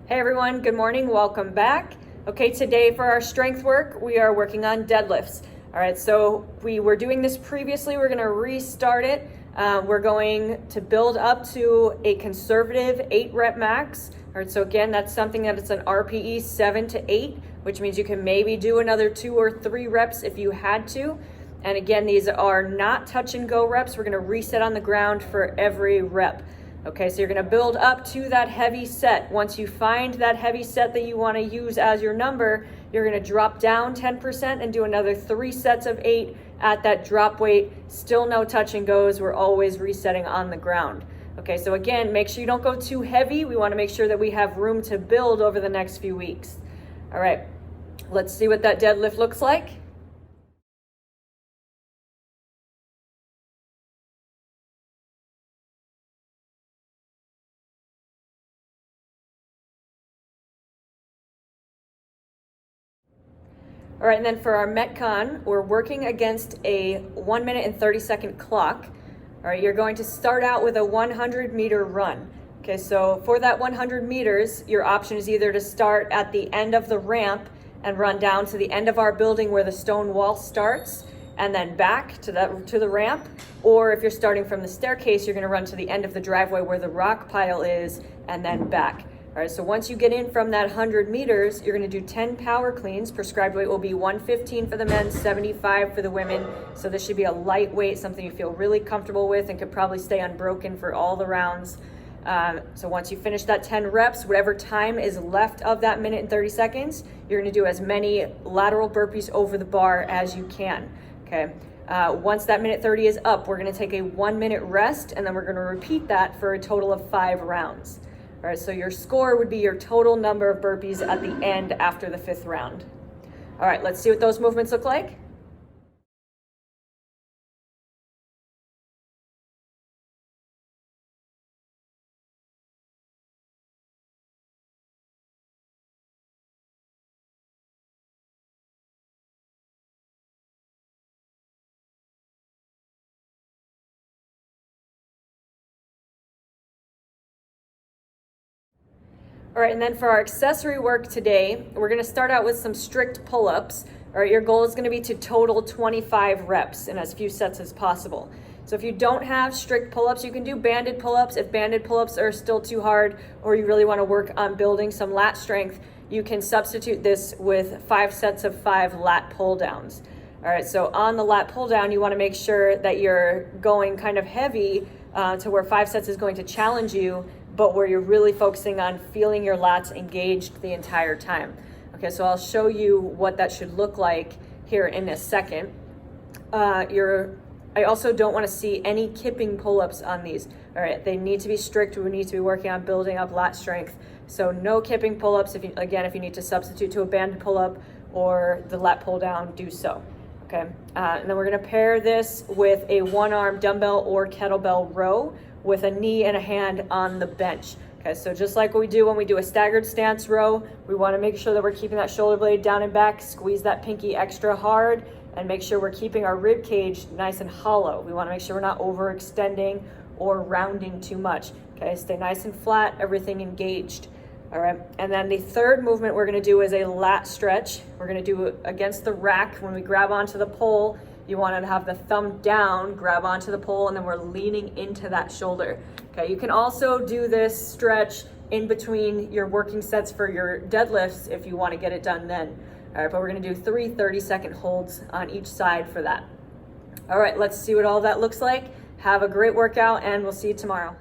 Hey everyone, good morning, welcome back. Okay, today for our strength work, we are working on deadlifts. All right, so we were doing this previously, we're gonna restart it. We're going to build up to a conservative 8 rep max. All right, so again, that's something that it's an RPE 7 to 8, which means you can maybe do another 2 or 3 reps if you had to. And again, these are not touch and go reps. We're gonna reset on the ground for every rep. Okay, so you're gonna build up to that heavy set. Once you find that heavy set that you wanna use as your number, you're gonna drop down 10% and do another 3 sets of 8 at that drop weight. Still no touch and goes. We're always resetting on the ground. Okay, so again, make sure you don't go too heavy. We wanna make sure that we have room to build over the next few weeks. All right, let's see what that deadlift looks like. All right, and then for our Metcon, we're working against a 1 minute and 30-second clock. All right, you're going to start out with a 100-meter run. Okay, so for that 100 meters, your option is either to start at the end of the ramp and run down to the end of our building where the stone wall starts, and then back to the ramp, or if you're starting from the staircase, you're gonna run to the end of the driveway where the rock pile is, and then back. All right, so once you get in from that 100 meters, you're gonna do 10 power cleans. Prescribed weight will be 115 for the men, 75 for the women. So this should be a lightweight, something you feel really comfortable with and could probably stay unbroken for all the rounds. So once you finish that 10 reps, whatever time is left of that minute and 30 seconds, you're gonna do as many lateral burpees over the bar as you can, okay? Once that minute 30 is up, we're gonna take a 1 minute rest, and then we're gonna repeat that for a total of 5 rounds. All right, so your score would be your total number of burpees at the end after the 5th round. All right, let's see what those movements look like. All right, and then for our accessory work today, we're gonna start out with some strict pull-ups. All right, your goal is gonna be to total 25 reps in as few sets as possible. So if you don't have strict pull-ups, you can do banded pull-ups. If banded pull-ups are still too hard, or you really wanna work on building some lat strength, you can substitute this with 5 sets of 5 lat pull downs. All right, so on the lat pull down, you wanna make sure that you're going kind of heavy to where 5 sets is going to challenge you, but where you're really focusing on feeling your lats engaged the entire time. Okay, so I'll show you what that should look like here in a second. I also don't want to see any kipping pull-ups on these. All right, they need to be strict. We need to be working on building up lat strength. So no kipping pull-ups. If you need to substitute to a banded pull-up or the lat pull down, do so. Okay, and then we're gonna pair this with a 1-arm dumbbell or kettlebell row with a knee and a hand on the bench. Okay, so just like what we do when we do a staggered stance row, we wanna make sure that we're keeping that shoulder blade down and back, squeeze that pinky extra hard, and make sure we're keeping our rib cage nice and hollow. We wanna make sure we're not overextending or rounding too much. Okay, stay nice and flat, everything engaged. All right, and then the third movement we're gonna do is a lat stretch. We're gonna do it against the rack. When we grab onto the pole, you want to have the thumb down, grab onto the pole, and then we're leaning into that shoulder. Okay, you can also do this stretch in between your working sets for your deadlifts if you want to get it done then. All right, but we're going to do 3 30-second holds on each side for that. All right, let's see what all that looks like. Have a great workout, and we'll see you tomorrow.